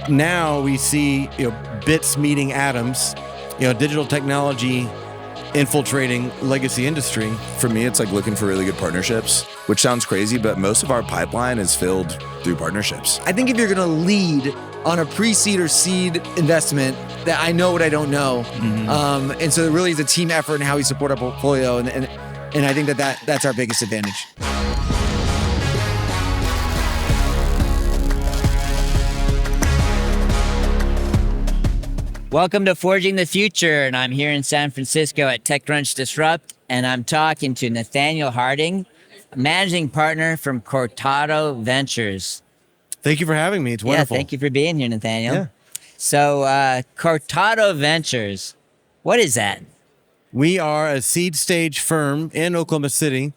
Now we see, bits meeting atoms, digital technology infiltrating legacy industry. For me, it's like looking for really good partnerships, which sounds crazy, but most of our pipeline is filled through partnerships. I think if you're going to lead on a pre-seed or seed investment, that I know what I don't know. And so it really is a team effort in how we support our portfolio. And I think that's our biggest advantage. Welcome to Forging the Future, and I'm here in San Francisco at TechCrunch Disrupt, and I'm talking to Nathaniel Harding, managing partner from Cortado Ventures. Thank you for having me. It's wonderful. Yeah, thank you for being here, Nathaniel. Yeah. So, Cortado Ventures, what is that? We are a seed stage firm in Oklahoma City,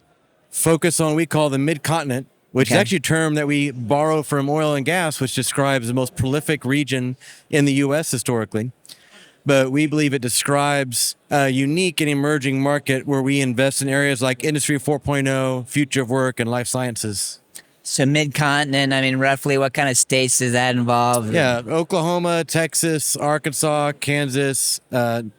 focused on what we call the mid-continent, which is actually a term that we borrow from oil and gas, which describes the most prolific region in the U.S. historically. But we believe it describes a unique and emerging market where we invest in areas like Industry 4.0, future of work, and life sciences. So mid-continent, I mean, roughly what kind of states does that involve? Yeah, Oklahoma, Texas, Arkansas, Kansas,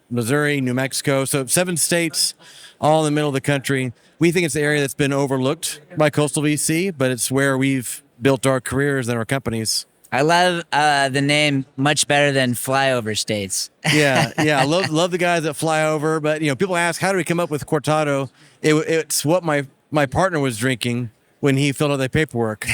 Missouri, New Mexico. So 7 states, all in the middle of the country. We think it's the area that's been overlooked by coastal VC, but it's where we've built our careers and our companies. I love the name much better than flyover states. Yeah. I love the guys that fly over. But, people ask, how do we come up with Cortado? It's what my partner was drinking when he filled out the paperwork.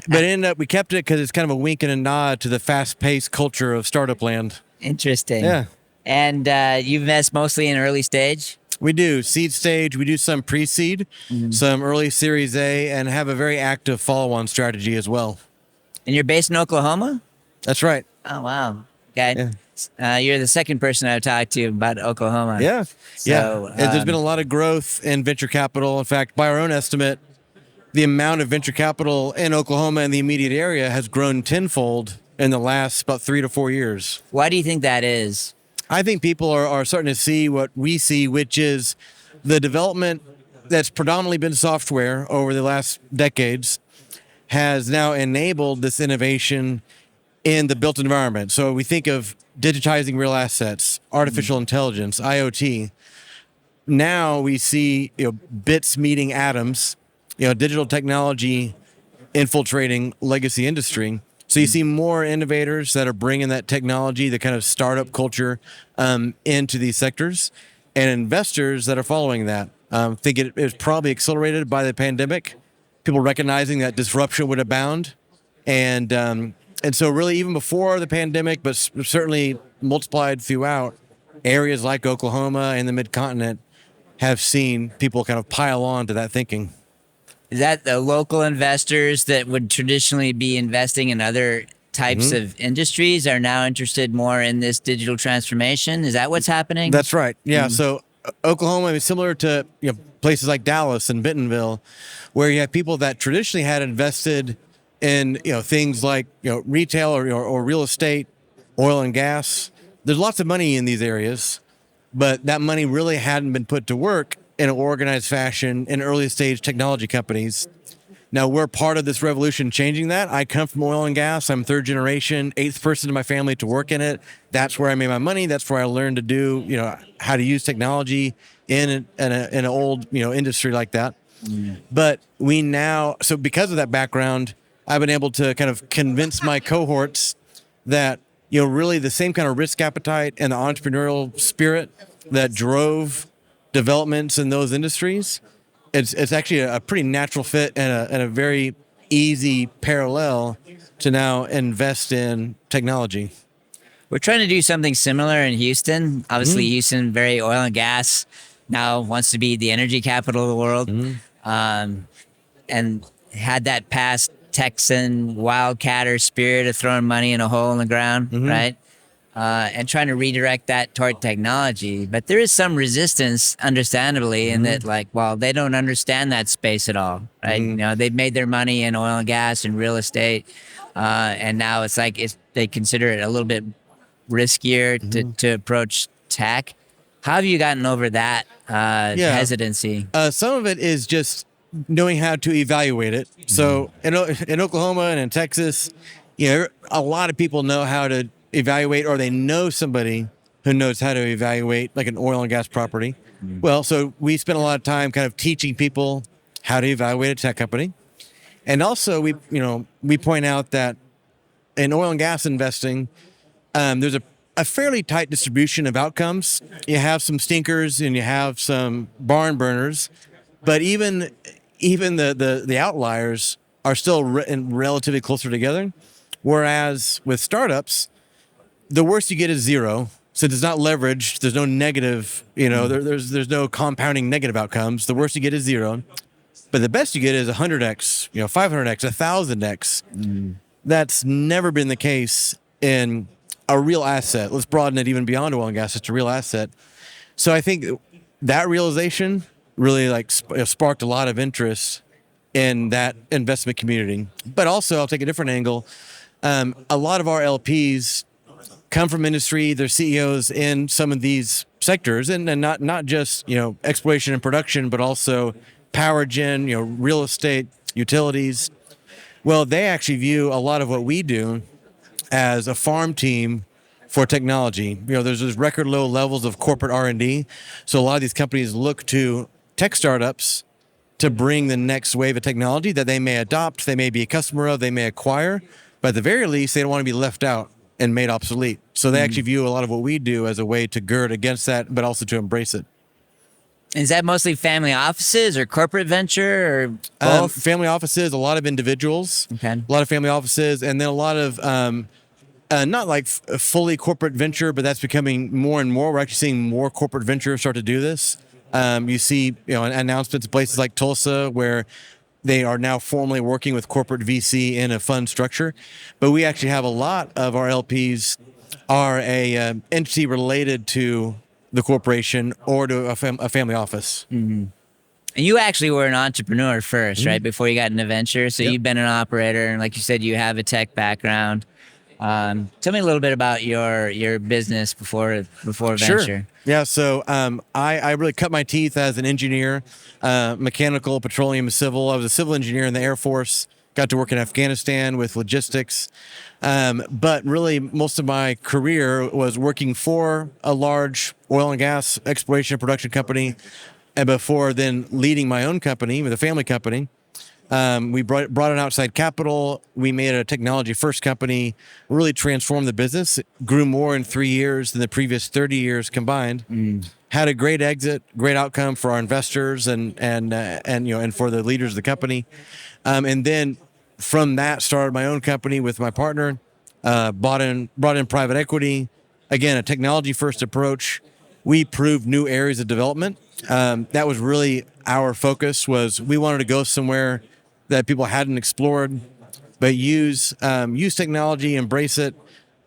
But we kept it because it's kind of a wink and a nod to the fast-paced culture of startup land. Interesting. Yeah. And you invest mostly in early stage? We do seed stage. We do some pre-seed, some early Series A, and have a very active follow-on strategy as well. And you're based in Oklahoma? That's right. Oh, wow. Okay. Yeah. You're the second person I've talked to about Oklahoma. Yeah. So, And there's been a lot of growth in venture capital. In fact, by our own estimate, the amount of venture capital in Oklahoma and the immediate area has grown tenfold in the last about 3 to 4 years. Why do you think that is? I think people are starting to see what we see, which is the development that's predominantly been software over the last decades has now enabled this innovation in the built environment. So we think of digitizing real assets, artificial intelligence, IoT. Now we see bits meeting atoms, digital technology infiltrating legacy industry. So you see more innovators that are bringing that technology, the kind of startup culture, into these sectors, and investors that are following that. I think it was probably accelerated by the pandemic. People recognizing that disruption would abound, and so really even before the pandemic, but certainly multiplied throughout, areas like Oklahoma and the mid-continent have seen people kind of pile on to that thinking. Is that the local investors that would traditionally be investing in other types of industries are now interested more in this digital transformation? Is that what's happening? That's right. Yeah. So Oklahoma is similar to places like Dallas and Bentonville, where you have people that traditionally had invested in things like retail or real estate, oil and gas. There's lots of money in these areas, but that money really hadn't been put to work in an organized fashion in early stage technology companies. Now we're part of this revolution changing that. I come from oil and gas. I'm 3rd generation, 8th person in my family to work in it. That's where I made my money. That's where I learned to do, how to use technology in an old, industry like that. But so because of that background, I've been able to kind of convince my cohorts that, really the same kind of risk appetite and the entrepreneurial spirit that drove developments in those industries, it's actually a pretty natural fit and a very easy parallel to now invest in technology. We're trying to do something similar in Houston. Obviously, Houston, very oil and gas, now wants to be the energy capital of the world, and had that past Texan wildcatter spirit of throwing money in a hole in the ground, right? And trying to redirect that toward technology. But there is some resistance, understandably, in that, they don't understand that space at all, right? They've made their money in oil and gas and real estate, and now it's they consider it a little bit riskier to approach tech. How have you gotten over that hesitancy? Some of it is just knowing how to evaluate it. So in Oklahoma and in Texas, A lot of people know how to evaluate, or they know somebody who knows how to evaluate like an oil and gas property. Well, so we spend a lot of time kind of teaching people how to evaluate a tech company. And also we point out that in oil and gas investing, there's a fairly tight distribution of outcomes. You have some stinkers and you have some barn burners, but even the outliers are still relatively closer together. Whereas with startups, the worst you get is zero. Since it's not leveraged, there's no negative, there's no compounding negative outcomes. The worst you get is zero. But the best you get is 100x, 500x, 1000x. That's never been the case in a real asset. Let's broaden it even beyond oil and gas. It's a real asset. So I think that realization really sparked a lot of interest in that investment community. But also, I'll take a different angle. A lot of our LPs come from industry. They're CEOs in some of these sectors, and not just exploration and production, but also power gen, real estate, utilities. Well, they actually view a lot of what we do as a farm team for technology. There's those record low levels of corporate R&D. So a lot of these companies look to tech startups to bring the next wave of technology that they may adopt, they may be a customer of, they may acquire, but at the very least, they don't want to be left out and made obsolete. So they actually view a lot of what we do as a way to gird against that, but also to embrace it. Is that mostly family offices or corporate venture or both? Family offices, a lot of individuals, Okay. a lot of family offices, and then a lot of not like fully corporate venture, but that's becoming more and more. We're actually seeing more corporate venture start to do this. You see, announcements of places like Tulsa where they are now formally working with corporate VC in a fund structure. But we actually have a lot of our LPs are a entity related to the corporation or to a family office. And you actually were an entrepreneur first, right? Before you got into venture. So you've been an operator, and like you said, you have a tech background. Tell me a little bit about your business before venture. Sure. Yeah. So I really cut my teeth as an engineer, mechanical, petroleum, civil. I was a civil engineer in the Air Force. Got to work in Afghanistan with logistics. But really, most of my career was working for a large oil and gas exploration and production company. And before then leading my own company with a family company. We brought in outside capital. We made a technology first company, really transformed the business. It grew more in 3 years than the previous 30 years combined. Had a great exit, great outcome for our investors and for the leaders of the company. And then from that, started my own company with my partner. Brought in private equity. Again, a technology first approach. We proved new areas of development. That was really our focus. Was we wanted to go somewhere that people hadn't explored, but use technology, embrace it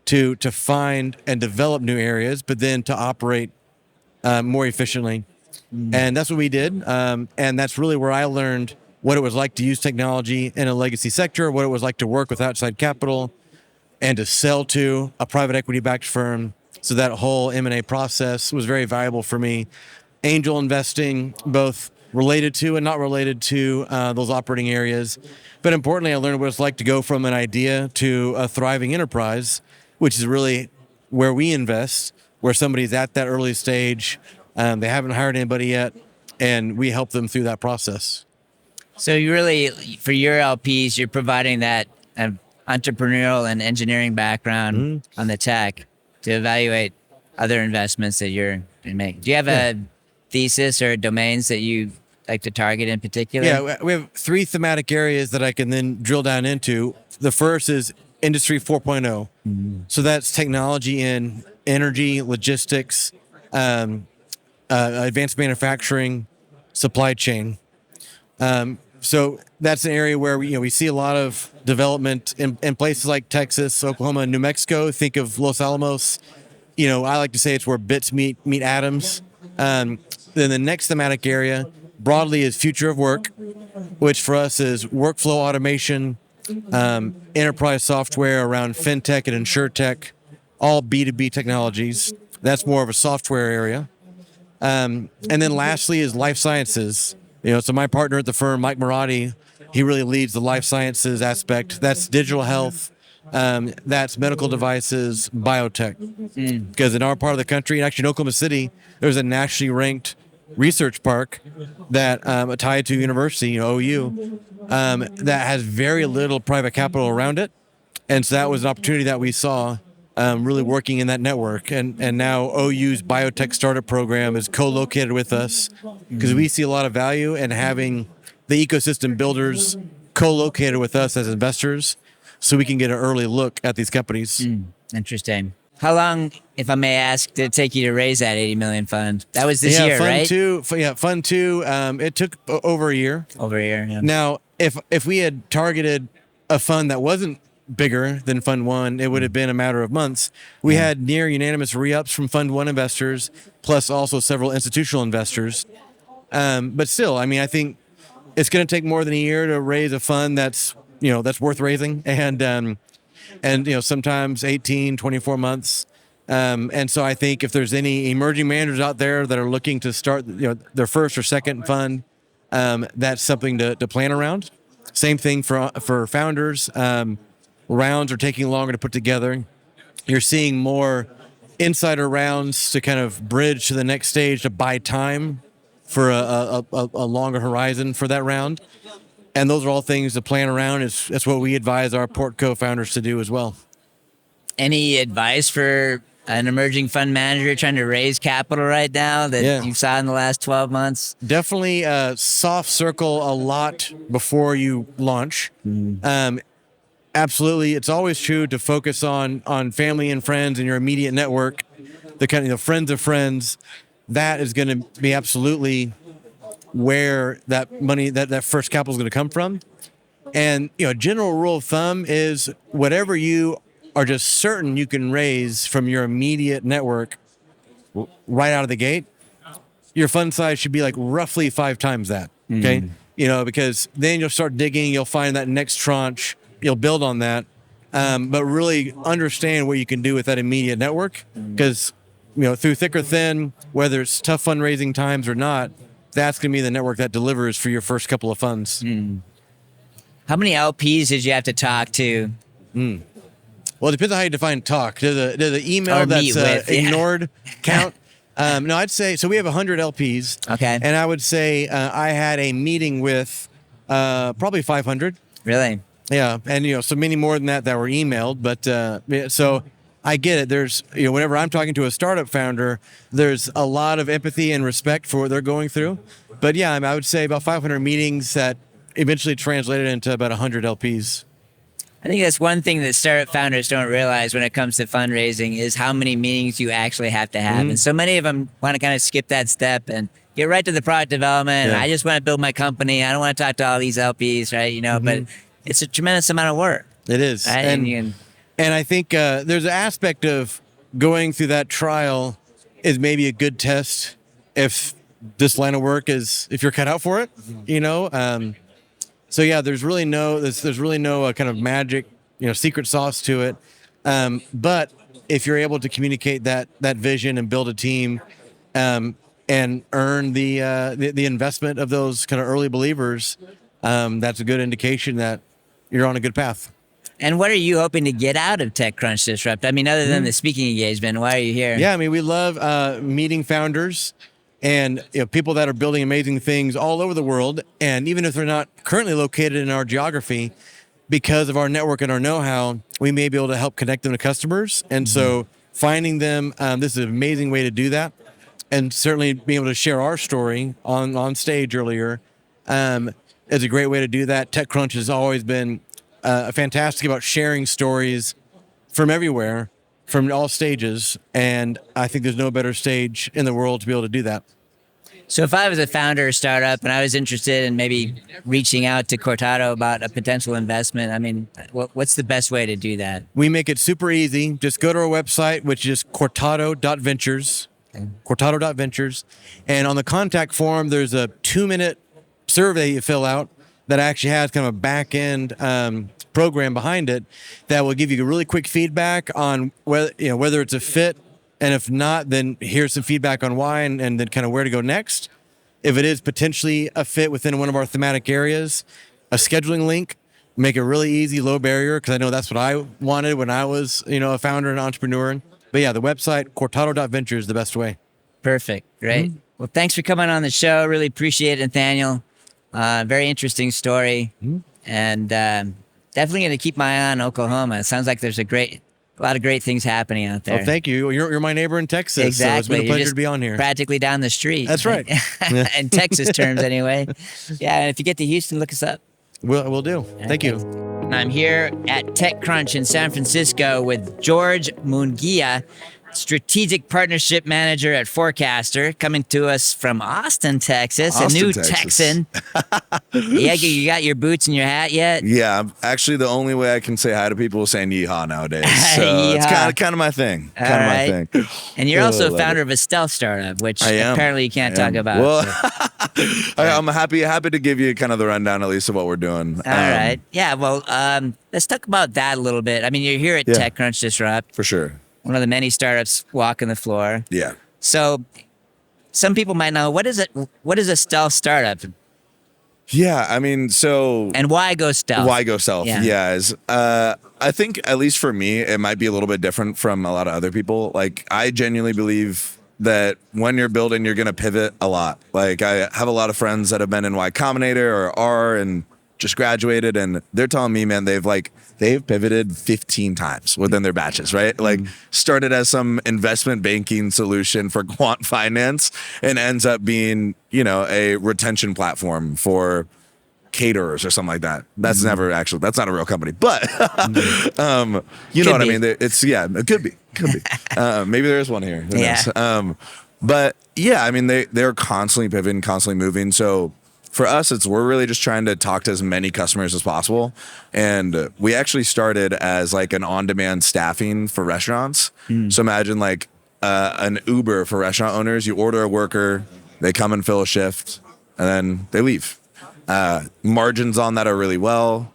to find and develop new areas, but then to operate more efficiently. And that's what we did. And that's really where I learned what it was like to use technology in a legacy sector, what it was like to work with outside capital and to sell to a private equity-backed firm. So that whole M&A process was very valuable for me. Angel investing, both related to and not related to those operating areas. But importantly, I learned what it's like to go from an idea to a thriving enterprise, which is really where we invest, where somebody's at that early stage. They haven't hired anybody yet, and we help them through that process. So you really, for your LPs, you're providing that entrepreneurial and engineering background on the tech to evaluate other investments that you're making. Do you have a thesis or domains that you like to target in particular? Yeah, we have 3 thematic areas that I can then drill down into. The first is Industry 4.0. So that's technology in energy, logistics, advanced manufacturing, supply chain. So that's an area where we see a lot of development in places like Texas, Oklahoma, and New Mexico. Think of Los Alamos. I like to say it's where bits meet atoms. Then the next thematic area broadly is future of work, which for us is workflow automation, enterprise software around fintech and insurtech, all B2B technologies. That's more of a software area. And then lastly is life sciences. So my partner at the firm, Mike Marotti, he really leads the life sciences aspect. That's digital health, that's medical devices, biotech. Because in our part of the country, and actually in Oklahoma City, there's a nationally ranked research park that tied to university, OU, that has very little private capital around it. And so that was an opportunity that we saw really working in that network. And now OU's biotech startup program is co-located with us because we see a lot of value in having the ecosystem builders co-located with us as investors so we can get an early look at these companies. Interesting. How long, if I may ask, did it take you to raise that 80 million fund? That was this year, right? Fund two, it took over a year. Over a year, yeah. Now, if we had targeted a fund that wasn't bigger than Fund One, it would have been a matter of months. We had near unanimous re-ups from Fund One investors, plus also several institutional investors. But still, I mean, I think it's going to take more than a year to raise a fund that's worth raising, and sometimes 18, 24 months. And so I think if there's any emerging managers out there that are looking to start their first or second fund, that's something to plan around. Same thing for founders. Rounds are taking longer to put together. You're seeing more insider rounds to kind of bridge to the next stage to buy time for a longer horizon for that round. And those are all things to plan around. That's what we advise our Portco founders to do as well. Any advice for an emerging fund manager trying to raise capital right now that you saw in the last 12 months? Definitely soft circle a lot before you launch. Absolutely. It's always true to focus on family and friends and your immediate network, the kind of friends of friends. That is going to be absolutely where that money, that first capital is going to come from. And, general rule of thumb is whatever you are just certain you can raise from your immediate network right out of the gate, your fund size should be like roughly 5 times that. Okay. Because then you'll start digging, you'll find that next tranche, you'll build on that. But really understand what you can do with that immediate network. Because, through thick or thin, whether it's tough fundraising times or not, that's going to be the network that delivers for your first couple of funds. How many LPs did you have to talk to? Well, it depends on how you define talk. Does the email that's ignored count? No, I'd say, so we have 100 LPs. Okay. And I would say I had a meeting with probably 500. Really? Yeah. And, so many more than that were emailed. But so I get it. There's, whenever I'm talking to a startup founder, there's a lot of empathy and respect for what they're going through. But yeah, I would say about 500 meetings that eventually translated into about 100 LPs. I think that's one thing that startup founders don't realize when it comes to fundraising is how many meetings you actually have to have. And so many of them want to kind of skip that step and get right to the product development. I just want to build my company. I don't want to talk to all these LPs, right? But it's a tremendous amount of work. It is. Right? And I think there's an aspect of going through that trial is maybe a good test if this line of work if you're cut out for it, So yeah, there's really no kind of magic, secret sauce to it. But if you're able to communicate that vision and build a team, and earn the investment of those kind of early believers, that's a good indication that you're on a good path. And what are you hoping to get out of TechCrunch Disrupt? I mean, other than the speaking engagement, why are you here? Yeah, we love meeting founders and people that are building amazing things all over the world. And even if they're not currently located in our geography, because of our network and our know-how, we may be able to help connect them to customers. And so finding them, this is an amazing way to do that. And certainly being able to share our story on stage earlier is a great way to do that. TechCrunch has always been fantastic about sharing stories from everywhere, from all stages. And I think there's no better stage in the world to be able to do that. So if I was a founder or startup and I was interested in maybe reaching out to Cortado about a potential investment, I mean, what's the best way to do that? We make it super easy. Just go to our website, which is cortado.ventures. Cortado.ventures. And on the contact form, there's a 2-minute survey you fill out that actually has kind of a back-end program behind it that will give you really quick feedback on whether it's a fit, and if not, then here's some feedback on why, and then kind of where to go next. If it is potentially a fit within one of our thematic areas, a scheduling link make it really easy, low barrier, because I know that's what I wanted when I was, a founder and entrepreneur. But yeah, the website, Cortado.Ventures is the best way. Perfect. Great. Well, thanks for coming on the show. Really appreciate it, Nathaniel. Very interesting story. And definitely going to keep my eye on Oklahoma. It sounds like there's a lot of great things happening out there. Oh, thank you. You're my neighbor in Texas. Exactly. So it's been a You're pleasure just to be on here. Practically down the street. That's right. In Texas terms, anyway. Yeah, and if you get to Houston, look us up. We'll do. Thank you. I'm here at TechCrunch in San Francisco with George Munguia, Strategic Partnership Manager at Forecaster, coming to us from Austin, Texas. A new Texan. Yeah, you got your boots and your hat yet? Yeah, actually the only way I can say hi to people is saying yeehaw nowadays. So it's kind of my thing. My thing. And you're also founder of a stealth startup, which apparently you can't talk about. Well, I'm happy to give you kind of the rundown at least of what we're doing. All right. Yeah, well, let's talk about that a little bit. I mean, you're here at TechCrunch Disrupt. For sure. One of the many startups walking the floor. Yeah. So some people might know, what is a stealth startup? Yeah, I mean, so... And why go stealth? Why go stealth? Yeah. I think, at least for me, it might be a little bit different from a lot of other people. Like, I genuinely believe that when you're building, you're going to pivot a lot. Like, I have a lot of friends that have been in Y Combinator or R and just graduated, and they're telling me, man, they've pivoted 15 times within their batches, right? Like started as some investment banking solution for quant finance and ends up being, a retention platform for caterers or something like that. That's that's not a real company, but you know what I mean? It could be. Maybe there is one here. Who knows? But yeah, I mean, they're constantly pivoting, constantly moving. So for us, we're really just trying to talk to as many customers as possible. And we actually started as like an on-demand staffing for restaurants. So imagine like an Uber for restaurant owners. You order a worker, they come and fill a shift, and then they leave. Margins on that are really well.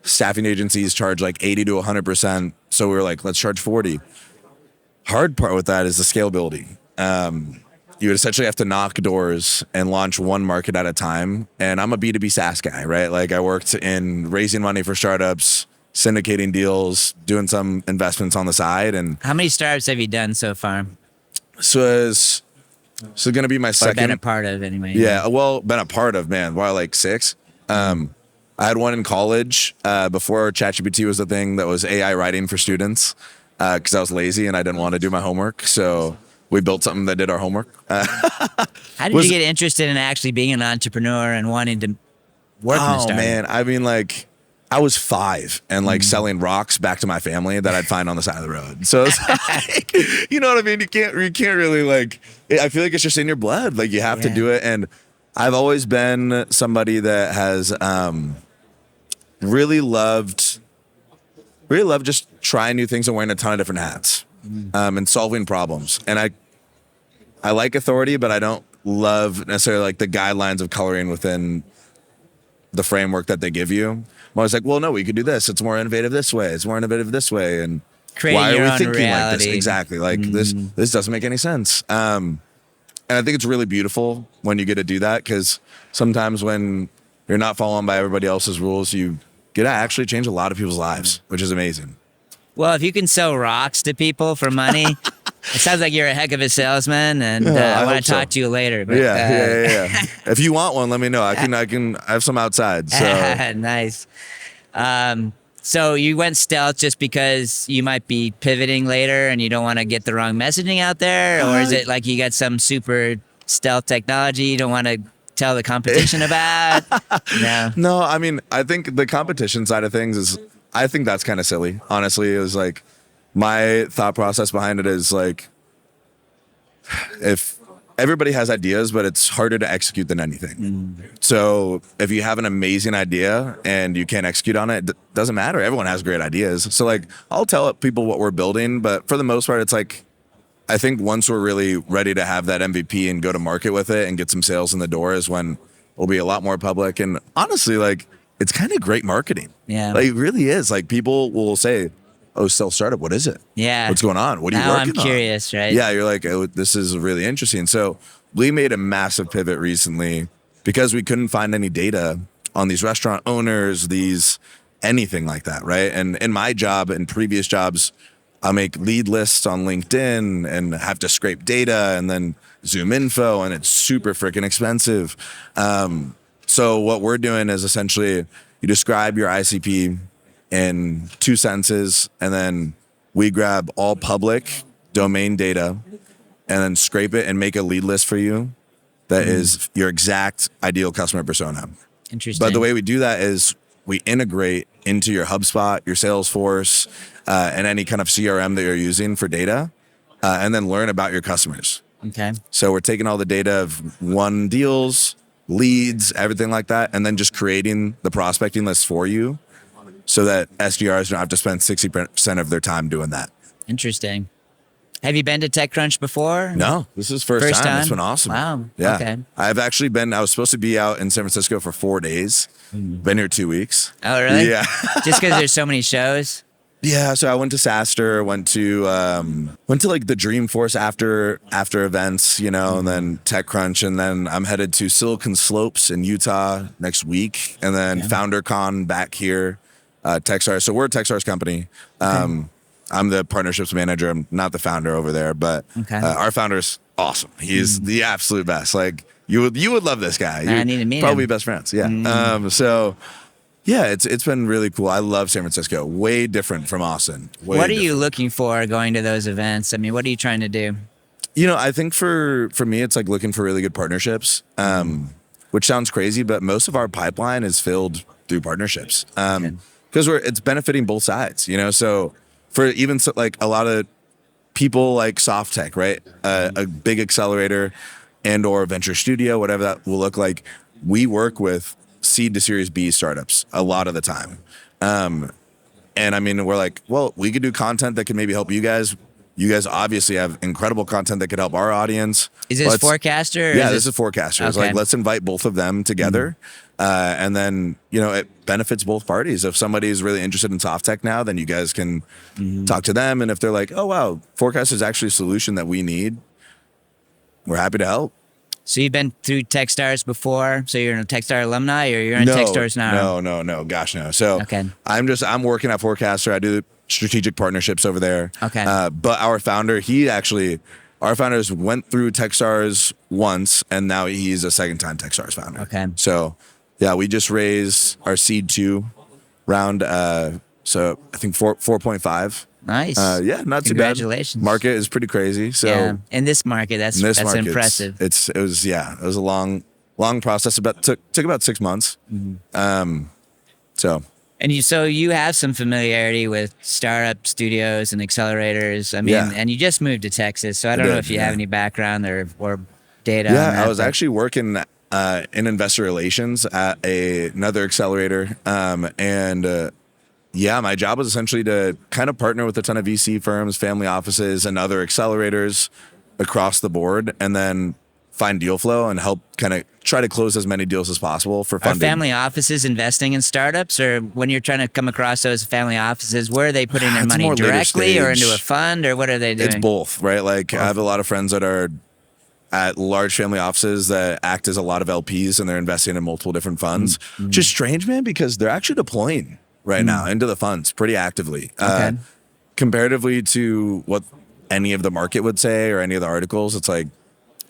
Staffing agencies charge like 80 to 100%. So we were like, let's charge 40. Hard part with that is the scalability. You would essentially have to knock doors and launch one market at a time. And I'm a B2B SaaS guy, right? Like I worked in raising money for startups, syndicating deals, doing some investments on the side. And how many startups have you done so far? So it's going to be my second. Been a part of anyway. Yeah, well, been a part of, man. Wow, like 6. I had one in college before ChatGPT was the thing, that was AI writing for students because I was lazy and I didn't want to do my homework. So we built something that did our homework. How did you get interested in actually being an entrepreneur and wanting to work in a startup? Oh, man. I mean, like, I was 5 and, like, selling rocks back to my family that I'd find on the side of the road. So it's like, you know what I mean? You can't really, like, I feel like it's just in your blood. Like, you have to do it. And I've always been somebody that has really loved just trying new things and wearing a ton of different hats. And solving problems. And I like authority, but I don't love necessarily like the guidelines of coloring within the framework that they give you. I'm always like, well, no, we could do this. It's more innovative this way. It's more innovative this way. And creating why your are we own thinking reality. like this? Exactly. Like this doesn't make any sense. And I think it's really beautiful when you get to do that, because sometimes when you're not following by everybody else's rules, you get to actually change a lot of people's lives, which is amazing. Well, if you can sell rocks to people for money, it sounds like you're a heck of a salesman, and I want to talk to you later. But, yeah. If you want one, let me know. I have some outside. So nice. So you went stealth just because you might be pivoting later and you don't want to get the wrong messaging out there, or is it like you got some super stealth technology you don't want to tell the competition about? No, I mean, I think the competition side of things I think that's kind of silly. Honestly, it was like, my thought process behind it is like, if everybody has ideas, but it's harder to execute than anything. So if you have an amazing idea and you can't execute on it, it doesn't matter. Everyone has great ideas. So like, I'll tell people what we're building, but for the most part, it's like, I think once we're really ready to have that MVP and go to market with it and get some sales in the door is when we'll be a lot more public. And honestly, like, it's kind of great marketing. Yeah. Like, it really is. Like, people will say, oh, stealth startup, what is it? Yeah. What's going on? What are you working on? Now I'm curious, right? Yeah, you're like, oh, this is really interesting. So we made a massive pivot recently because we couldn't find any data on these restaurant owners, these anything like that, right? And in my job and previous jobs, I'll make lead lists on LinkedIn and have to scrape data and then Zoom info, and it's super freaking expensive. So what we're doing is essentially you describe your ICP in 2 sentences, and then we grab all public domain data and then scrape it and make a lead list for you that is your exact ideal customer persona. Interesting. But the way we do that is we integrate into your HubSpot, your Salesforce, and any kind of CRM that you're using for data, and then learn about your customers. Okay. So we're taking all the data of won deals, leads, everything like that, and then just creating the prospecting list for you so that SDRs don't have to spend 60% of their time doing that. Interesting. Have you been to TechCrunch before? No, this is first time. It's been awesome. Wow. Yeah. Okay. I've actually been, I was supposed to be out in San Francisco for 4 days. Been here 2 weeks. Oh, really? Yeah. Just because there's so many shows? Yeah, so I went to SaaStr, went to like the Dreamforce after events, you know, and then TechCrunch, and then I'm headed to Silicon Slopes in Utah next week, and then FounderCon back here, Techstars. So we're a Techstars company. I'm the partnerships manager. I'm not the founder over there, but our founder's awesome. He's the absolute best. Like you would love this guy. I need to meet probably him. best friends. Yeah. So. Yeah, it's been really cool. I love San Francisco. Way different from Austin. What are you looking for going to those events? I mean, what are you trying to do? You know, I think for me, it's like looking for really good partnerships, which sounds crazy, but most of our pipeline is filled through partnerships because it's benefiting both sides. You know, so for even like a lot of people like soft tech, right? A big accelerator and or venture studio, whatever that will look like. We work with seed to Series B startups a lot of the time. And I mean, we're like, well, we could do content that could maybe help you guys. You guys obviously have incredible content that could help our audience. Is this Forecaster? Yeah, this is Forecaster. It's Okay. like, let's invite both of them together. And then, you know, it benefits both parties. If somebody is really interested in soft tech now, then you guys can talk to them. And if they're like, oh, wow, Forecaster is actually a solution that we need, we're happy to help. So you've been through Techstars before? So you're a Techstar alumni, or you're in Techstars now? No. Gosh, no. So Okay. I'm working at Forecaster. I do strategic partnerships over there. Okay. But our founder, our founders went through Techstars once, and now he's a second-time Techstars founder. Okay. So, yeah, we just raised our seed 2 round. So I think 4.5. Nice. Yeah, not too bad. Congratulations. Market is pretty crazy. So yeah. In this market, that's impressive. It was a long process. Took about 6 months. So. And you have some familiarity with startup studios and accelerators. I mean, and you just moved to Texas, so I don't know if you have any background or data. Yeah, on that, I was actually working in investor relations at another accelerator, yeah, my job was essentially to kind of partner with a ton of VC firms, family offices, and other accelerators across the board, and then find deal flow and help kind of try to close as many deals as possible for funding. Are family offices investing in startups, or when you're trying to come across those family offices, where are they putting their money more later directly or stage. into a fund, or what are they doing? It's both, right? Like I have a lot of friends that are at large family offices that act as a lot of LPs, and they're investing in multiple different funds. Which is strange, man, because they're actually deploying right now into the funds pretty actively. Comparatively to what any of the market would say or any of the articles, it's like,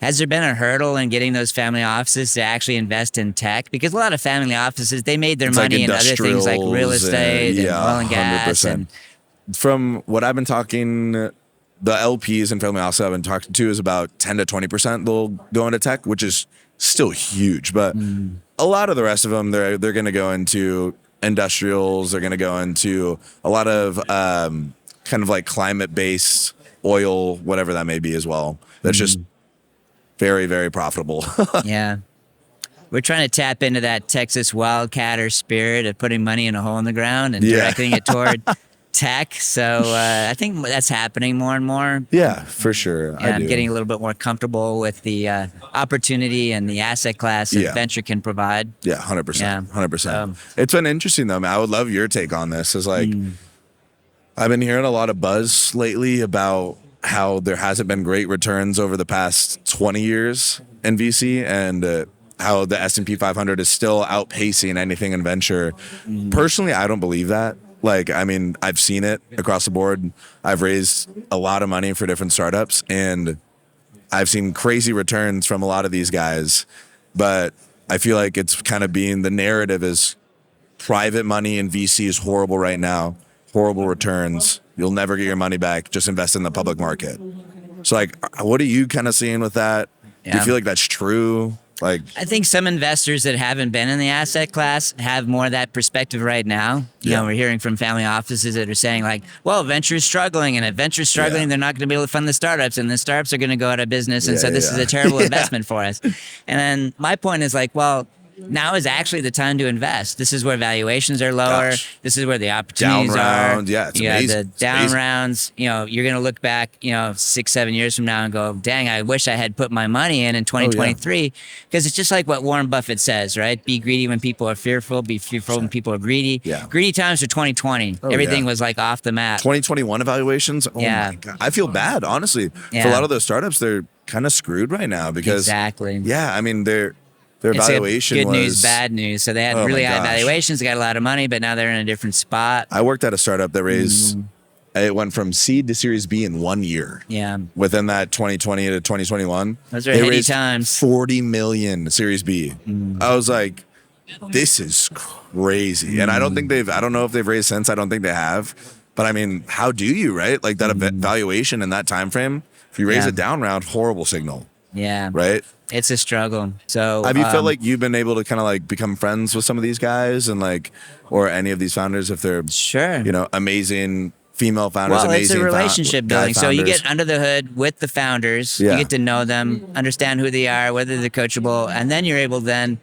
has there been a hurdle in getting those family offices to actually invest in tech? Because a lot of family offices, they made their money in other things like real estate and oil and gas. 100%. And From what I've been talking, the LPs and family offices I've been talking to is about 10 to 20% they'll go into tech, which is still huge. But a lot of the rest of them, they're going to go into industrials. They're going to go into a lot of kind of like climate-based oil, whatever that may be as well. That's just very, very profitable. yeah. We're trying to tap into that Texas wildcatter spirit of putting money in a hole in the ground and directing it toward tech. So I think that's happening more and more. Yeah, for sure. Yeah, I'm getting a little bit more comfortable with the opportunity and the asset class that venture can provide. Yeah, 100%. Yeah. 100%. It's been interesting, though, man. I would love your take on this. Is like, I've been hearing a lot of buzz lately about how there hasn't been great returns over the past 20 years in VC. And how the S&P 500 is still outpacing anything in venture. Personally, I don't believe that. Like, I mean, I've seen it across the board. I've raised a lot of money for different startups, and I've seen crazy returns from a lot of these guys. But I feel like it's kind of being the narrative is private money in VC is horrible right now, horrible returns. You'll never get your money back. Just invest in the public market. So, like, what are you kind of seeing with that? Do you feel like that's true? Like, I think some investors that haven't been in the asset class have more of that perspective right now. You know, we're hearing from family offices that are saying like, well, venture's struggling, and if venture's struggling, they're not going to be able to fund the startups, and the startups are going to go out of business. And so this is a terrible investment for us. And then my point is like, well, now is actually the time to invest. This is where valuations are lower. This is where the opportunities are. Yeah, it's amazing. The down amazing. rounds, you know, you're going to look back, 6-7 years from now and go, dang, I wish I had put my money in 2023. Because it's just like what Warren Buffett says, right? Be greedy when people are fearful. Be fearful when people are greedy. Yeah. Greedy times are 2020. Everything was like off the map. 2021 evaluations? Oh my God. I feel bad, honestly. For a lot of those startups, they're kind of screwed right now because, I mean, their valuation good was news, bad news. So they had really high valuations, they got a lot of money, but now they're in a different spot. I worked at a startup that raised, it went from seed to Series B in 1 year. Yeah. Within that 2020 to 2021. Those are they heady raised times. 40 million Series B. I was like, this is crazy. And I don't know if they've raised since. I don't think they have. But I mean, how do you, right? Like that valuation in that time frame, if you raise a down round, horrible signal. Yeah. Right? It's a struggle. So have you felt like you've been able to kind of like become friends with some of these guys and like, or any of these founders if they're, amazing female founders, well, amazing it's a relationship building. So you founders. get under the hood with the founders. You get to know them, understand who they are, whether they're coachable, and then you're able then,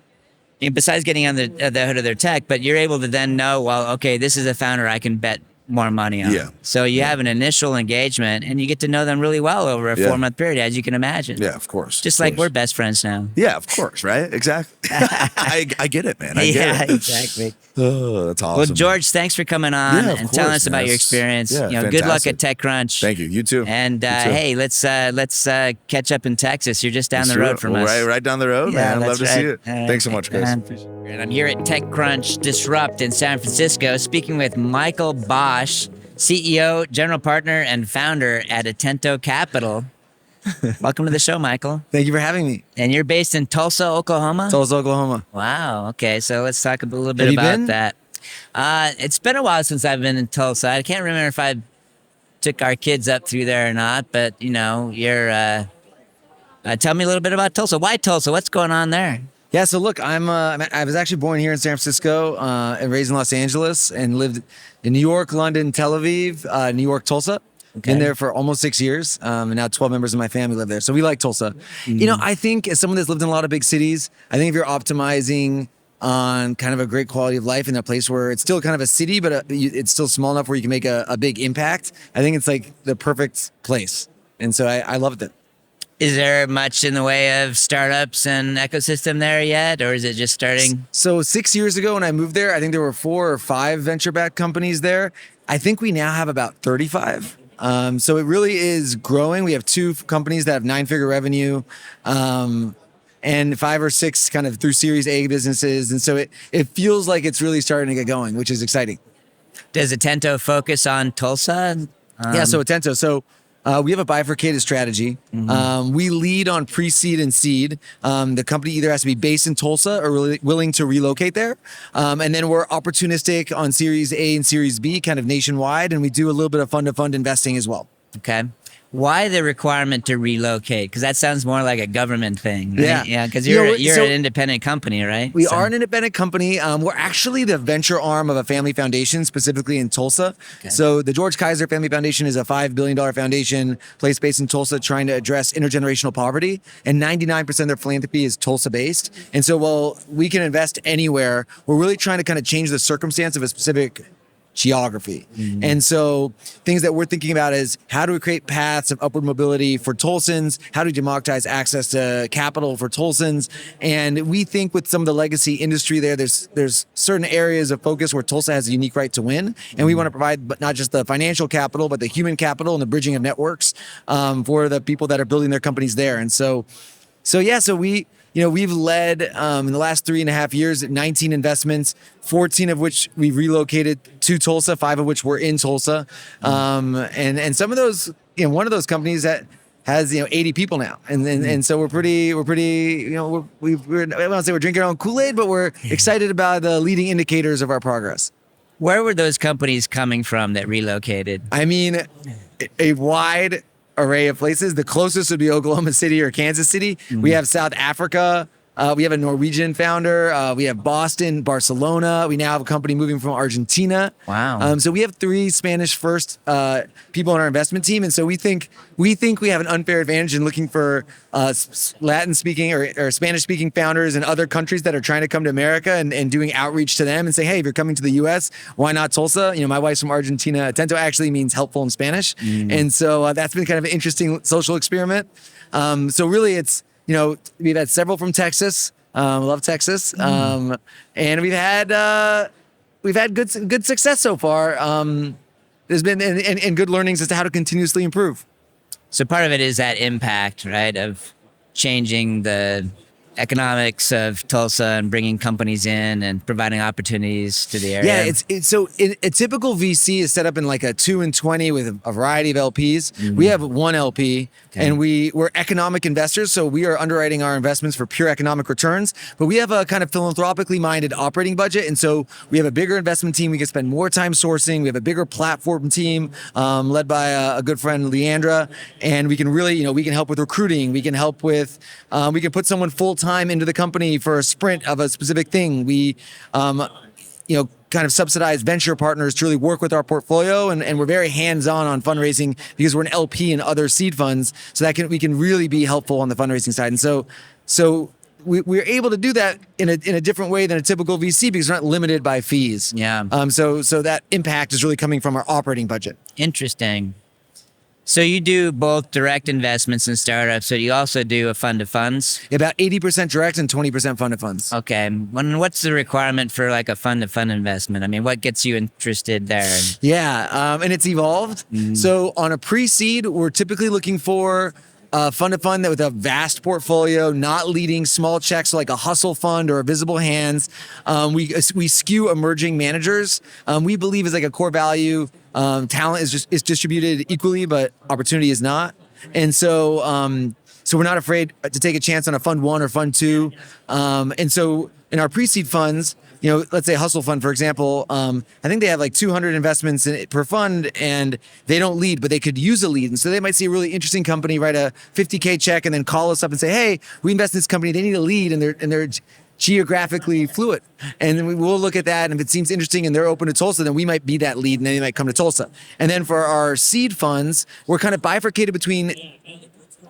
besides getting on the hood of their tech, but you're able to then know, well, okay, this is a founder I can bet more money on. So you have an initial engagement and you get to know them really well over a 4-month period, as you can imagine. Yeah, of course. Just like we're best friends now. Yeah, of course, right? Exactly. I get it, man. I get it. Exactly. Oh, that's awesome. Well, George, thanks for coming on and telling us about your Yes. experience. Yeah, good luck at TechCrunch. Thank you. You too. And You too. hey, let's catch up in Texas. You're just down the road from us. Right down the road, man. I'd love to see it. Thanks so much, Chris. And I'm here at TechCrunch Disrupt in San Francisco, speaking with Michael Basch, CEO, general partner, and founder at Atento Capital. Welcome to the show, Michael. Thank you for having me. And you're based in Tulsa, Oklahoma? Tulsa, Oklahoma. Wow. Okay, so let's talk a little bit about that. It's been a while since I've been in Tulsa. I can't remember if I took our kids up through there or not, but you're. Tell me a little bit about Tulsa. Why Tulsa? What's going on there? Yeah, so look, I was actually born here in San Francisco and raised in Los Angeles and lived in New York, London, Tel Aviv, New York, Tulsa. Been there for almost 6 years, and now 12 members of my family live there. So we like Tulsa. I think as someone that's lived in a lot of big cities, I think if you're optimizing on kind of a great quality of life in a place where it's still kind of a city, but it's still small enough where you can make a big impact, I think it's like the perfect place. And so I loved it. Is there much in the way of startups and ecosystem there yet, or is it just starting? So 6 years ago when I moved there, I think there were 4 or 5 venture-backed companies there. I think we now have about 35. So it really is growing. We have 2 companies that have 9-figure revenue, and 5 or 6 kind of through Series A businesses. And so it feels like it's really starting to get going, which is exciting. Does Atento focus on Tulsa? Yeah, so Atento. So we have a bifurcated strategy. We lead on pre-seed and seed. The company either has to be based in Tulsa or really willing to relocate there. And then we're opportunistic on Series A and Series B, kind of nationwide. And we do a little bit of fund-to-fund investing as well. Okay. Why the requirement to relocate? Because that sounds more like a government thing. Right? Yeah. Because you're an independent company, right? We are an independent company. We're actually the venture arm of a family foundation, specifically in Tulsa. Okay. So the George Kaiser Family Foundation is a $5 billion foundation, place-based in Tulsa, trying to address intergenerational poverty. And 99% of their philanthropy is Tulsa-based. And so while we can invest anywhere, we're really trying to kind of change the circumstance of a specific geography. And so things that we're thinking about is how do we create paths of upward mobility for Tulsans? How do we democratize access to capital for Tulsans? And we think with some of the legacy industry there's certain areas of focus where Tulsa has a unique right to win. And we want to provide but not just the financial capital, but the human capital and the bridging of networks for the people that are building their companies there. And so we we've led in the last 3.5 years 19 investments, 14 of which we relocated to Tulsa, 5 of which were in Tulsa, and some of those, one of those companies that has 80 people now, and so we're pretty we're I don't want to say we're drinking our own Kool-Aid, but we're excited about the leading indicators of our progress. Where were those companies coming from that relocated? I mean, a wide array of places. The closest would be Oklahoma City or Kansas City. We have South Africa. We have a Norwegian founder. We have Boston, Barcelona. We now have a company moving from Argentina. Wow. So we have 3 Spanish first people on our investment team. And so we think we have an unfair advantage in looking for Latin speaking or Spanish speaking founders in other countries that are trying to come to America and doing outreach to them and say, hey, if you're coming to the US, why not Tulsa? My wife's from Argentina. Atento actually means helpful in Spanish. And so that's been kind of an interesting social experiment. So really it's, we've had several from Texas. Love Texas. And we've had good success so far. There's been and good learnings as to how to continuously improve. So part of it is that impact, right, of changing the economics of Tulsa and bringing companies in and providing opportunities to the area. Yeah, it's so a typical VC is set up in like a 2 and 20 with a variety of LPs. We have one LP, and we're economic investors, so we are underwriting our investments for pure economic returns. But we have a kind of philanthropically minded operating budget, and so we have a bigger investment team. We can spend more time sourcing. We have a bigger platform team led by a good friend, Leandra, and we can really, we can help with recruiting. We can help with, we can put someone full time into the company for a sprint of a specific thing. We, kind of subsidize venture partners to really work with our portfolio, and we're very hands-on fundraising because we're an LP in other seed funds, so that we can really be helpful on the fundraising side. And so we're able to do that in a different way than a typical VC because we're not limited by fees. Yeah. So that impact is really coming from our operating budget. Interesting. So you do both direct investments in startups, so you also do a fund of funds? About 80% direct and 20% fund of funds. Okay. What's the requirement for like a fund of fund investment? I mean, what gets you interested there? Yeah, and it's evolved. So on a pre-seed, we're typically looking for a fund of fund that with a vast portfolio, not leading small checks, so like a hustle fund or a visible hands. We skew emerging managers. We believe is like a core value. Talent is distributed equally, but opportunity is not. And so we're not afraid to take a chance on a fund 1 or fund 2. And so in our pre-seed funds, let's say Hustle Fund, for example, I think they have like 200 investments per fund, and they don't lead, but they could use a lead. And so they might see a really interesting company, write a $50K check, and then call us up and say, hey, we invest in this company. They need a lead, and they're geographically fluid. And then we'll look at that, and if it seems interesting and they're open to Tulsa, then we might be that lead, and then they might come to Tulsa. And then for our seed funds, we're kind of bifurcated between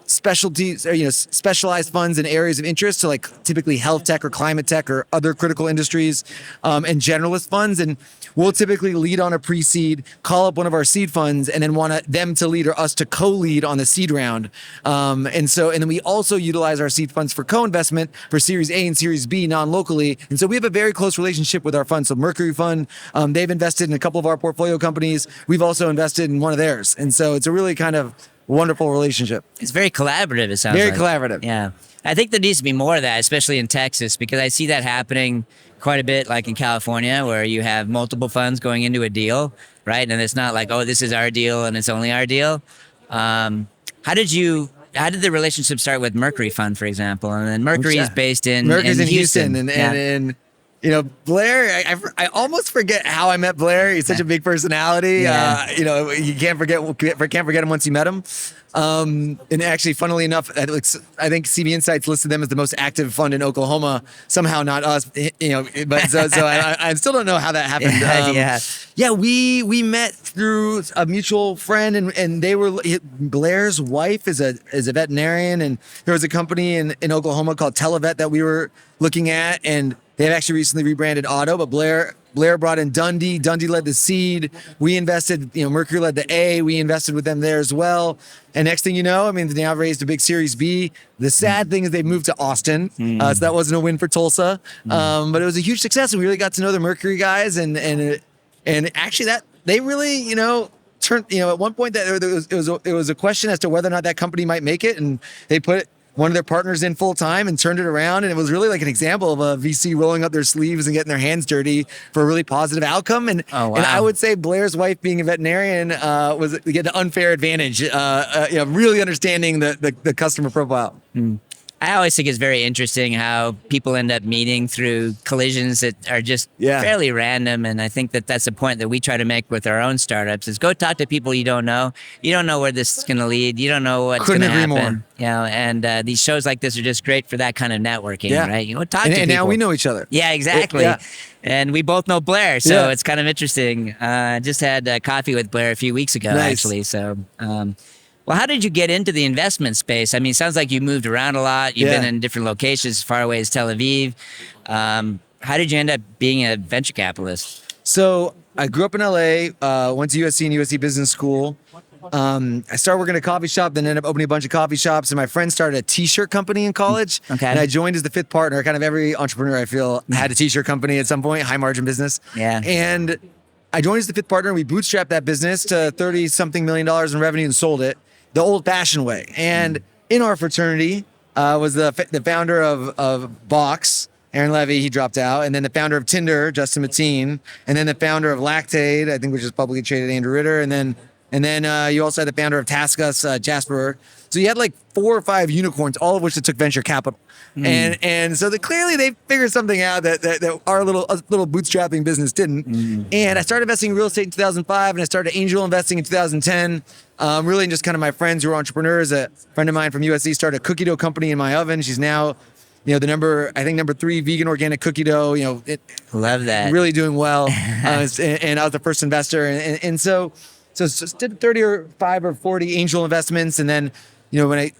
specialties or specialized funds in areas of interest, so like typically health tech or climate tech or other critical industries, and generalist funds. And we'll typically lead on a pre-seed, call up one of our seed funds, and then want them to lead or us to co-lead on the seed round. And then we also utilize our seed funds for co-investment for Series A and Series B non-locally. And so we have a very close relationship with our funds. So Mercury Fund, they've invested in a couple of our portfolio companies. We've also invested in one of theirs. And so it's a really kind of wonderful relationship. It's very collaborative, it sounds Very like. collaborative. Yeah. I think there needs to be more of that, especially in Texas, because I see that happening quite a bit, like in California, where you have multiple funds going into a deal, right? And it's not like, oh, this is our deal and it's only our deal. How did the relationship start with Mercury Fund, for example? And then Mercury is based in Houston. And Blair, I almost forget how I met Blair. He's such a big personality. Yeah. You can't forget him once you met him. And actually, funnily enough, I think CB Insights listed them as the most active fund in Oklahoma. Somehow not us, But so I still don't know how that happened. Yeah, we met through a mutual friend, and Blair's wife is a veterinarian, and there was a company in Oklahoma called Televet that we were looking at, and they have actually recently rebranded Auto, but Blair brought in Dundee. Dundee led the seed. We invested, Mercury led the A. We invested with them there as well. And next thing you know, they now raised a big Series B. The sad thing is they moved to Austin. So that wasn't a win for Tulsa. But it was a huge success. And we really got to know the Mercury guys. And actually that they really, turned, at one point that it was a question as to whether or not that company might make it. And they put one of their partners in full time and turned it around. And it was really like an example of a VC rolling up their sleeves and getting their hands dirty for a really positive outcome. And, wow. and I would say Blair's wife being a veterinarian was get an unfair advantage, really understanding the customer profile. I always think it's very interesting how people end up meeting through collisions that are just fairly random. And I think that that's a point that we try to make with our own startups is go talk to people you don't know. You don't know where this is going to lead. You don't know what's going to happen. More. You know, and these shows like this are just great for that kind of networking, right? You know, talk to people. And now we know each other. Yeah, exactly. And we both know Blair, so it's kind of interesting. Just had coffee with Blair a few weeks ago, actually. So, well, how did you get into the investment space? I mean, it sounds like you moved around a lot. You've been in different locations, as far away as Tel Aviv. How did you end up being a venture capitalist? So I grew up in LA, went to USC and USC Business School. I started working at a coffee shop, then ended up opening a bunch of coffee shops. And my friend started a t-shirt company in college. Okay. And I joined as the fifth partner. Kind of every entrepreneur I feel had a t-shirt company at some point, high margin business. Yeah. And I joined as the fifth partner. And we bootstrapped that business to $30-something million in revenue and sold it the old-fashioned way. And in our fraternity was the founder of Box, Aaron Levy. He dropped out. And then the founder of Tinder, Justin Mateen. And then the founder of Lactate, I think, which is publicly traded, Andrew Ritter. And then you also had the founder of TaskUs, Jasper. So you had like 4 or 5 unicorns, all of which that took venture capital. And so clearly they figured something out that our little bootstrapping business didn't. And I started investing in real estate in 2005, and I started angel investing in 2010. Really just kind of my friends who are entrepreneurs. A friend of mine from USC started a cookie dough company in my oven. She's now, the number 3 vegan organic cookie dough. Love that. Really doing well. And I was the first investor. And so did 30 or 5 or 40 angel investments. And then, when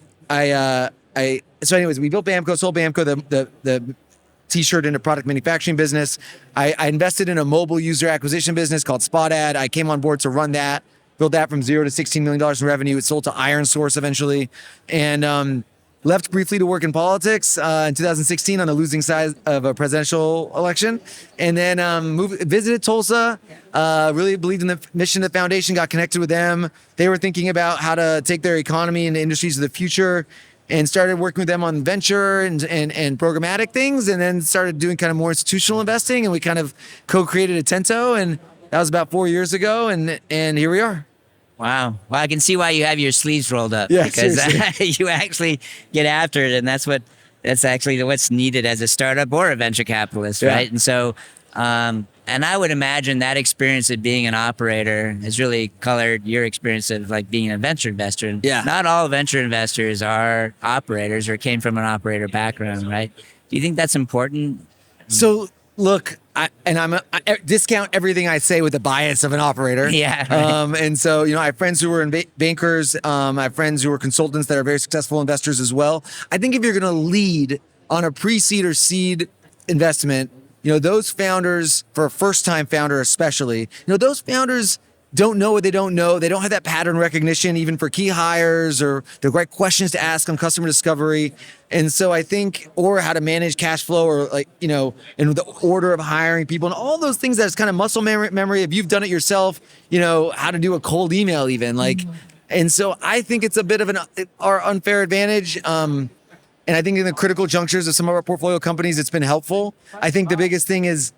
so anyways, we built BAMCO, sold BAMCO, the t-shirt into product manufacturing business. I invested in a mobile user acquisition business called SpotAd. I came on board to run that, built that from $0 to $16 million in revenue. It sold to Iron Source eventually. And, left briefly to work in politics in 2016 on the losing side of a presidential election. And then visited Tulsa, really believed in the mission of the foundation, got connected with them. They were thinking about how to take their economy and industries of the future, and started working with them on venture and programmatic things, and then started doing kind of more institutional investing. And we kind of co-created Atento, and that was about 4 years ago. And here we are. Wow. Well, I can see why you have your sleeves rolled up, because you actually get after it. And that's actually what's needed as a startup or a venture capitalist, right? And so, and I would imagine that experience of being an operator has really colored your experience of like being a venture investor. And not all venture investors are operators or came from an operator background, right? Do you think that's important? So look, I discount everything I say with the bias of an operator. Yeah. Right. And so, I have friends who are bankers. I have friends who are consultants that are very successful investors as well. I think if you're going to lead on a pre-seed or seed investment, those founders, for a first-time founder especially, those founders don't know what they don't know. They don't have that pattern recognition, even for key hires or the right questions to ask on customer discovery. And so I think, or how to manage cash flow, or in the order of hiring people and all those things that's kind of muscle memory. If you've done it yourself, how to do a cold email even and so I think it's a bit of our unfair advantage. And I think in the critical junctures of some of our portfolio companies, it's been helpful. I think the biggest thing is,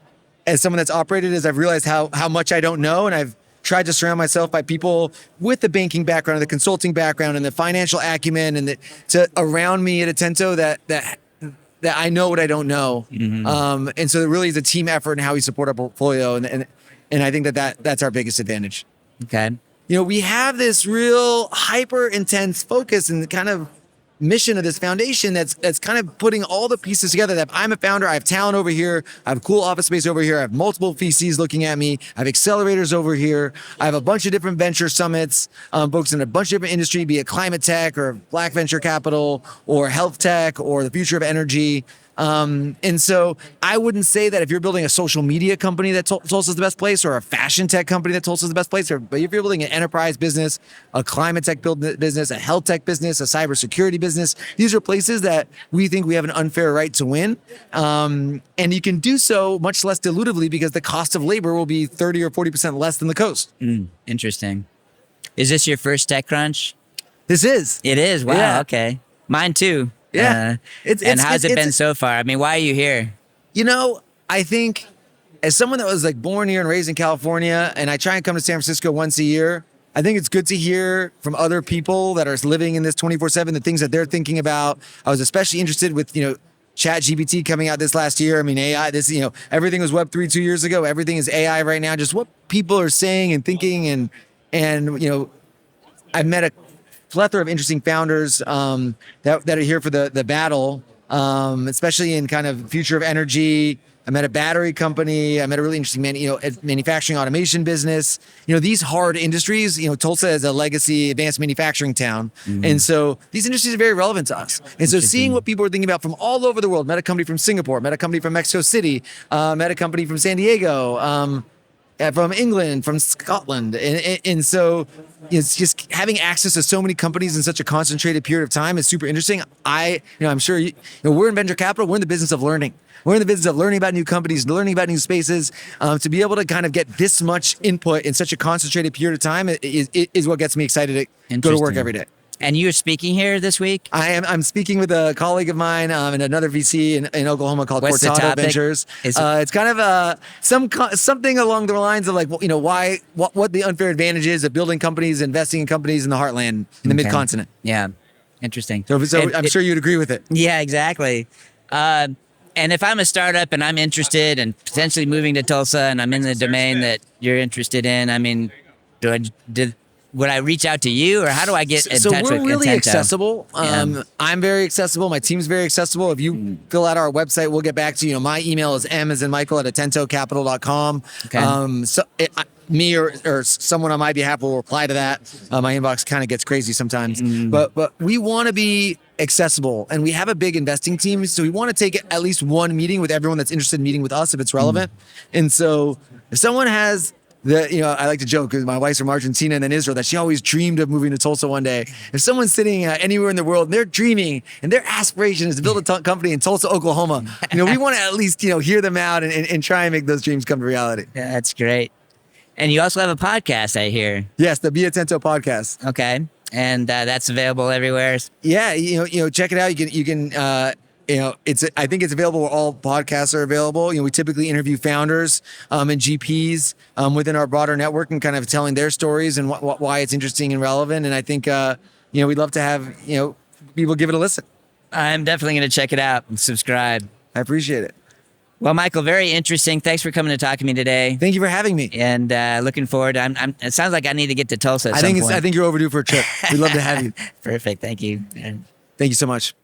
as someone that's operated, is I've realized how much I don't know, and I've tried to surround myself by people with the banking background, the consulting background, and the financial acumen, and around me at Atento that I know what I don't know. And so it really is a team effort in how we support our portfolio, and I think that's our biggest advantage. Okay. We have this real hyper intense focus and kind of mission of this foundation that's kind of putting all the pieces together. That I'm a founder, I have talent over here, I have cool office space over here, I have multiple VCs looking at me, I have accelerators over here, I have a bunch of different venture summits, folks in a bunch of different industry, be it climate tech or black venture capital or health tech or the future of energy. And so I wouldn't say that if you're building a social media company that Tulsa's the best place, or a fashion tech company that Tulsa's the best place, but if you're building an enterprise business, a climate tech business, a health tech business, a cybersecurity business, these are places that we think we have an unfair right to win. And you can do so much less dilutively because the cost of labor will be 30 or 40% less than the coast. Interesting. Is this your first TechCrunch? This is. It is. Wow. Yeah. Okay. Mine too. Yeah. And how's it been so far? I mean, why are you here? You know, I think as someone that was like born here and raised in California, and I try and come to San Francisco once a year, I think it's good to hear from other people that are living in this 24/7, the things that they're thinking about. I was especially interested with, Chat GPT coming out this last year. I mean, AI, everything was Web3 2 years ago. Everything is AI right now. Just what people are saying and thinking. And I've met a plethora of interesting founders that are here for the battle, especially in kind of future of energy. I met a battery company. I met a really interesting manufacturing automation business. These hard industries, Tulsa is a legacy advanced manufacturing town. Mm-hmm. And so these industries are very relevant to us. And so seeing what people are thinking about from all over the world, met a company from Singapore, met a company from Mexico City, met a company from San Diego, from England, from Scotland. And so it's just having access to so many companies in such a concentrated period of time is super interesting. I'm sure we're in venture capital. We're in the business of learning. We're in the business of learning about new companies, learning about new spaces. To be able to kind of get this much input in such a concentrated period of time is what gets me excited to go to work every day. And you're speaking here this week? I'm speaking with a colleague of mine and another VC in Oklahoma called Cortado Ventures. It's kind of something along the lines of like, what the unfair advantage is of building companies, investing in companies in the heartland, in the mid-continent. Yeah, interesting. So I'm sure you'd agree with it. Yeah, exactly. And if I'm a startup and I'm interested in potentially moving to Tulsa and I'm in the domain that you're interested in, I mean, would I reach out to you, or how do I get in touch with Contento? So we're really accessible. I'm very accessible. My team's very accessible. If you fill out our website, we'll get back to you. My email is m as in Michael at attentocapital.com. Okay. Me or someone on my behalf will reply to that. My inbox kind of gets crazy sometimes, but we want to be accessible, and we have a big investing team, so we want to take at least one meeting with everyone that's interested in meeting with us if it's relevant. And so if someone has I like to joke because my wife's from Argentina and then Israel, that she always dreamed of moving to Tulsa one day. If someone's sitting anywhere in the world and they're dreaming and their aspiration is to build a company in Tulsa, Oklahoma, we want to at least hear them out and try and make those dreams come to reality. Yeah, that's great. And you also have a podcast, I hear. Yes, the Be Atento podcast. Okay, and that's available everywhere. Yeah, check it out. You can. I think it's available where all podcasts are available. We typically interview founders and GPs within our broader network and kind of telling their stories and why it's interesting and relevant. And I think we'd love to have people give it a listen. I'm definitely going to check it out and subscribe. I appreciate it. Well, Michael, very interesting. Thanks for coming to talk to me today. Thank you for having me. And looking forward. It sounds like I need to get to Tulsa. I think you're overdue for a trip. We'd love to have you. Perfect. Thank you. Thank you so much.